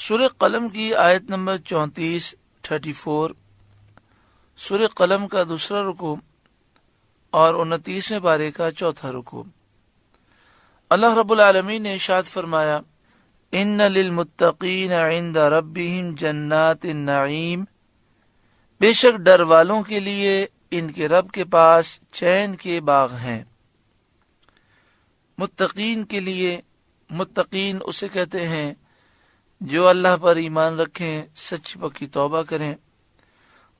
سورہ قلم کی آیت نمبر 34 سورہ قلم کا دوسرا رکوع اور 29ویں پارے کا چوتھا رکوع۔ اللہ رب العالمین نے ارشاد فرمایا، ان للمتقین عند ربہم جنات النعیم، بے شک ڈر والوں کے لیے ان کے رب کے پاس چین کے باغ ہیں۔ متقین کے لیے، متقین اسے کہتے ہیں جو اللہ پر ایمان رکھیں، سچی پکی توبہ کریں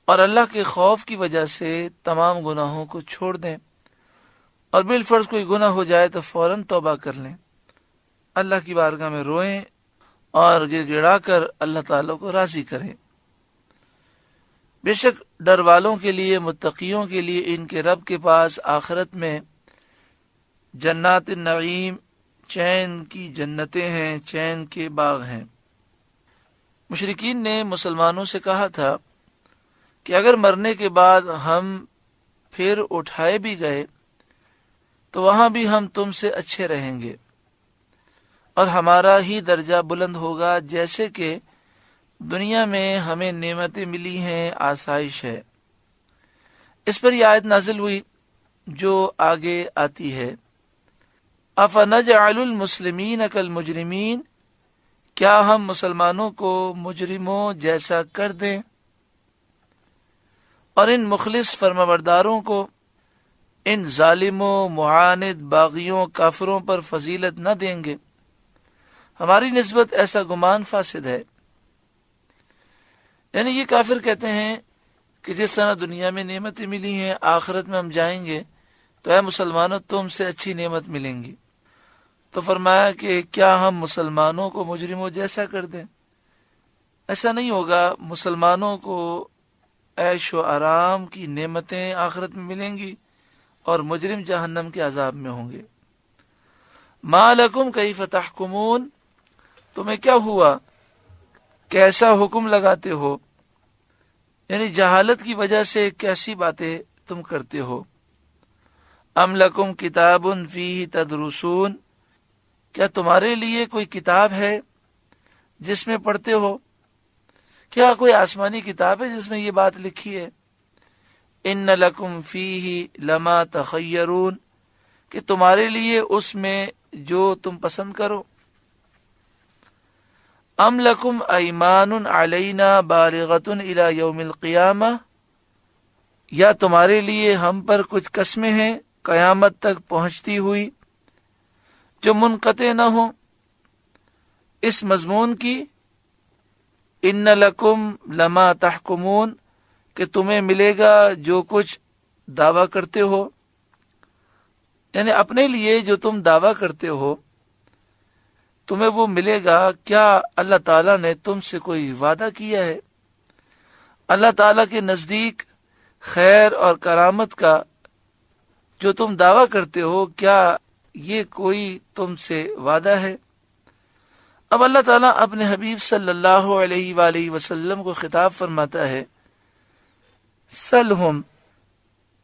اور اللہ کے خوف کی وجہ سے تمام گناہوں کو چھوڑ دیں، اور بالفرض کوئی گناہ ہو جائے تو فوراً توبہ کر لیں، اللہ کی بارگاہ میں روئیں اور گڑ گڑا کر اللہ تعالیٰ کو راضی کریں۔ بے شک ڈر والوں کے لیے، متقیوں کے لیے ان کے رب کے پاس آخرت میں جنات النعیم، چین کی جنتیں ہیں، چین کے باغ ہیں۔ مشرکین نے مسلمانوں سے کہا تھا کہ اگر مرنے کے بعد ہم پھر اٹھائے بھی گئے تو وہاں بھی ہم تم سے اچھے رہیں گے اور ہمارا ہی درجہ بلند ہوگا، جیسے کہ دنیا میں ہمیں نعمتیں ملی ہیں، آسائش ہے۔ اس پر یہ آیت نازل ہوئی جو آگے آتی ہے، افنجعل المسلمین کالمجرمین، کیا ہم مسلمانوں کو مجرموں جیسا کر دیں اور ان مخلص فرمانبرداروں کو، ان ظالموں، معاند، باغیوں، کافروں پر فضیلت نہ دیں گے؟ ہماری نسبت ایسا گمان فاسد ہے۔ یعنی یہ کافر کہتے ہیں کہ جس طرح دنیا میں نعمتیں ملی ہیں، آخرت میں ہم جائیں گے تو اے مسلمانوں تم سے اچھی نعمت ملیں گی۔ تو فرمایا کہ کیا ہم مسلمانوں کو مجرموں جیسا کر دیں؟ ایسا نہیں ہوگا، مسلمانوں کو عیش و آرام کی نعمتیں آخرت میں ملیں گی اور مجرم جہنم کے عذاب میں ہوں گے۔ ما لکم کیف تحکمون، تمہیں کیا ہوا، کیسا حکم لگاتے ہو؟ یعنی جہالت کی وجہ سے کیسی باتیں تم کرتے ہو۔ ام لکم کتاب فیہ تدرسون، کیا تمہارے لیے کوئی کتاب ہے جس میں پڑھتے ہو؟ کیا کوئی آسمانی کتاب ہے جس میں یہ بات لکھی ہے؟ ان لکم فیہ لما تخیرون، کہ تمہارے لیے اس میں جو تم پسند کرو۔ ام لکم ایمان علینا بالغۃ الی یوم القیامہ، یا تمہارے لیے ہم پر کچھ قسمیں ہیں قیامت تک پہنچتی ہوئی جو منقطع نہ ہوں اس مضمون کی، ان لکم لما تحکمون، کہ تمہیں ملے گا جو کچھ دعویٰ کرتے ہو، یعنی اپنے لیے جو تم دعویٰ کرتے ہو تمہیں وہ ملے گا۔ کیا اللہ تعالیٰ نے تم سے کوئی وعدہ کیا ہے؟ اللہ تعالیٰ کے نزدیک خیر اور کرامت کا جو تم دعویٰ کرتے ہو، کیا یہ کوئی تم سے وعدہ ہے؟ اب اللہ تعالیٰ اپنے حبیب صلی اللہ علیہ وآلہ وسلم کو خطاب فرماتا ہے، سلہم،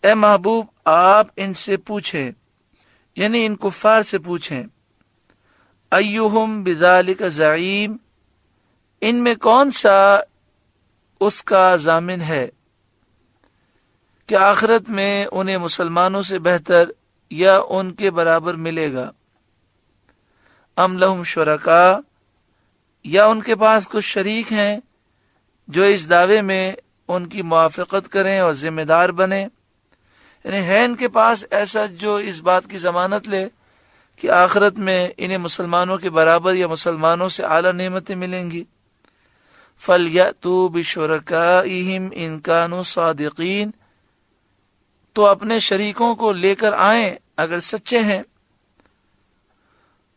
اے محبوب آپ ان سے پوچھیں، یعنی ان کفار سے پوچھیں، ایہم بذالک زعیم، ان میں کون سا اس کا ضامن ہے کہ آخرت میں انہیں مسلمانوں سے بہتر یا ان کے برابر ملے گا؟ ام لہم شرکاء، یا ان کے پاس کچھ شریک ہیں جو اس دعوے میں ان کی موافقت کریں اور ذمہ دار بنیں، یعنی ہے ان کے پاس ایسا جو اس بات کی ضمانت لے کہ آخرت میں انہیں مسلمانوں کے برابر یا مسلمانوں سے اعلیٰ نعمتیں ملیں گی؟ فَلْيَأْتُوا بِشُرَكَائِهِمْ إِن كَانُوا صَادِقِينَ، تو اپنے شریکوں کو لے کر آئیں اگر سچے ہیں۔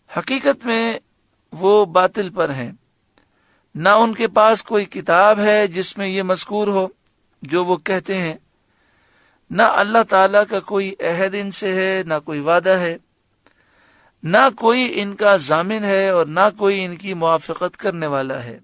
حقیقت میں وہ باطل پر ہیں، نہ ان کے پاس کوئی کتاب ہے جس میں یہ مذکور ہو جو وہ کہتے ہیں، نہ اللہ تعالیٰ کا کوئی عہد ان سے ہے، نہ کوئی وعدہ ہے، نہ کوئی ان کا ضامن ہے اور نہ کوئی ان کی موافقت کرنے والا ہے۔